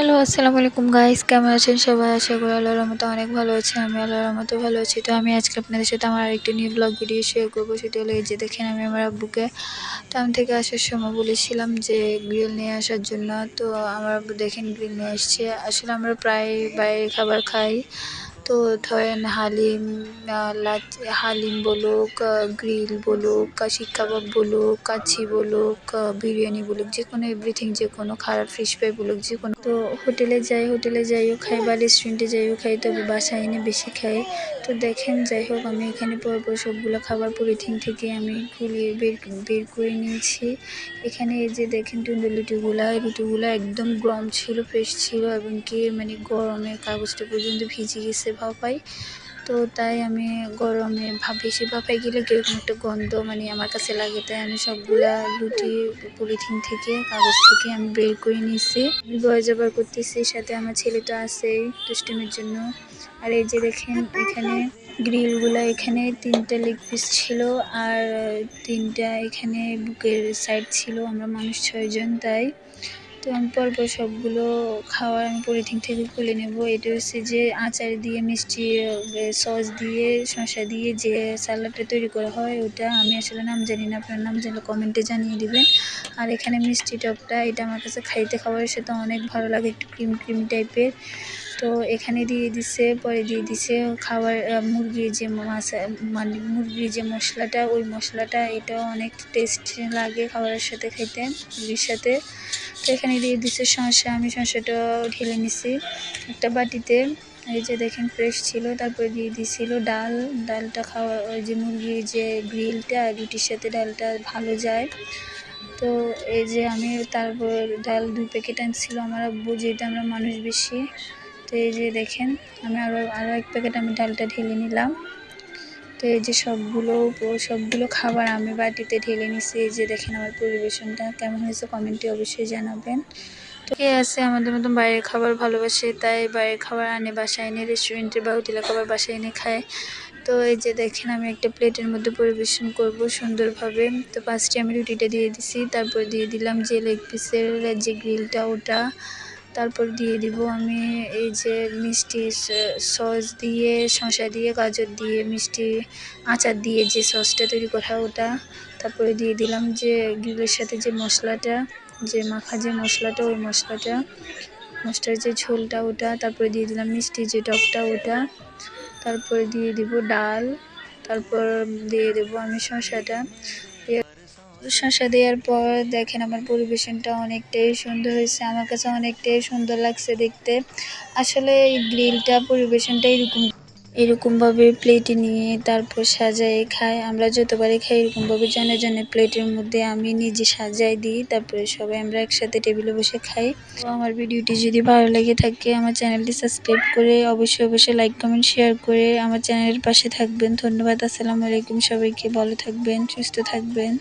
Hello, আসসালামু আলাইকুম guys, কেমন আছেন সবাই? আশা করি আল্লাহর রহমতে অনেক ভালো আছি। আমি আল্লাহর রহমতে ভালো আছি। তো আমি আজকে আপনাদের সাথে আমার আরেকটি নিউ ব্লগ ভিডিও শেয়ার করবো। সেটা হলো এই যে দেখেন, আমি আমার আব্বুকে টাউন থেকে আসার সময় বলেছিলাম যে গ্রিল নিয়ে আসার জন্য। তো আমার আব্বু দেখেন গ্রিল নিয়ে আসছে। আসলে আমরা প্রায় বাইরের খাবার খাই। তো ধরেন হালিম, হালিম বলুক, গ্রিল বলুক, শিক কাবাব বলুক, কাচ্চি বলুক, বিরিয়ানি বলুক, যে কোনো এভরিথিং, যে কোনো খারাপ ফিশ ফ্রাই বলুক, যে কোনো। তো হোটেলে যাইও খাই বা রেস্টুরেন্টে যাইও খাই, তবে বাসায় এনে বেশি খাই। তো দেখেন, যাই হোক, আমি এখানে পরপর সবগুলো খাবার পলিথিন থেকে আমি খুলিয়ে বের করে নিয়েছি। এখানে এই যে দেখেন রুটিগুলো একদম গরম ছিল, ফ্রেশ ছিল, এবং কি মানে গরমে কাগজটা পর্যন্ত ভিজে গেছে ভাপাই। তো তাই আমি গরমে বেশি ভাপাই গেলে কীরকম একটা গন্ধ মানে আমার কাছে লাগে, তাই আমি সবগুলা রুটি পলিথিন থেকে, কাগজ থেকে আমি বের করে নিয়েছি। বয় জবার করতেছি, সাথে আমার ছেলে তো আছেই দুষ্টুমির জন্য। আর এই যে দেখেন, এখানে গ্রিলগুলা, এখানে 3টা লেগ পিস ছিল, আর 3টা এখানে বুকের সাইড ছিল। আমরা মানুষ 6 জন, তাই তো আমি পরপর সবগুলো খাবার আমি পলিথিন থেকে খুলে নেব। এটা হচ্ছে যে আচার দিয়ে, মিষ্টি সস দিয়ে, শসা দিয়ে যে সালাডটা তৈরি করা হয়, ওটা আমি আসলে নাম জানি না, আপনার নাম জানলে কমেন্টে জানিয়ে দিবেন। আর এখানে মিষ্টি টকটা, এটা আমার কাছে খাইতে খাবারের সাথে অনেক ভালো লাগে, একটু ক্রিম টাইপের। তো এখানে পরে দিয়ে দিছে খাবার, মুরগির যে মানে মুরগির যে মশলাটা, ওই মশলাটা, এটাও অনেক টেস্ট লাগে খাবারের সাথে খাইতে, মুরগির সাথে। তো এখানে দিয়ে দিছে শসা, আমি শসাটা ঢেলে নিছি একটা বাটিতে। এই যে দেখেন ফ্রেশ ছিল। তারপরে দিয়ে দিছিল ডালটা খাওয়া, ওই যে মুরগির যে গ্রিলটা রুটির সাথে ডালটা ভালো যায়। তো এই যে আমি তারপর ডাল 2 প্যাকেট আনছিল আমার আব্বু, যেহেতু আমরা মানুষ বেশি। তো এই যে দেখেন, আমি আরও 1 প্যাকেট আমি ডালটা ঢেলে নিলাম। তো এই যে সবগুলো খাবার আমি বাটিতে ঢেলে নিছি। এই যে দেখেন আমার পরিবেশনটা কেমন হয়েছে, কমেন্টে অবশ্যই জানাবেন। তো কে আছে আমাদের মতন বাইরের খাবার ভালোবাসে, তাই বাইরের খাবার আনে বাসায় এনে, রেস্টুরেন্টে বা হোটেলের খাবার বাসায় এনে খায়। তো এই যে দেখেন, আমি একটা প্লেটের মধ্যে পরিবেশন করব সুন্দরভাবে। তো ফার্স্টে আমি রুটিটা দিয়ে দিছি, তারপর দিয়ে দিলাম যে লেগ পিসের যে গ্রিলটা, ওটা। তারপর দিয়ে দিব আমি এই যে মিষ্টি সস দিয়ে, শসা দিয়ে, গাজর দিয়ে, মিষ্টি আচার দিয়ে যে সসটা তৈরি করা, ওটা। তারপরে দিয়ে দিলাম যে গ্রিলের সাথে যে মশলাটা, যে মাখা যে মশলাটা, ওই মশলার যে ঝোলটা, ওটা। তারপরে দিয়ে দিলাম মিষ্টি যে টকটা, ওটা। তারপরে দিয়ে দিব ডাল। তারপর দিয়ে দেবো আমি শসা দেওয়ার পর দেখেন আমার পরিবেশনটা অনেকটাই সুন্দর হয়েছে, আমার কাছে অনেকটাই সুন্দর লাগছে দেখতে। আসলে এই গ্রিলটা পরিবেশনটা এরকমভাবে প্লেটে নিয়ে তারপর সাজায় খায়। আমরা যতবারই খাই এরকমভাবে জনে প্লেটের মধ্যে আমি নিজে সাজাই দিই, তারপরে সবাই আমরা একসাথে টেবিলে বসে খাই। তো আমার ভিডিওটি যদি ভালো লেগে থাকে, আমার চ্যানেলটি সাবস্ক্রাইব করে অবশ্যই লাইক কমেন্ট শেয়ার করে আমার চ্যানেলের পাশে থাকবেন। ধন্যবাদ। আসসালামু আলাইকুম। সবাইকে ভালো থাকবেন, সুস্থ থাকবেন।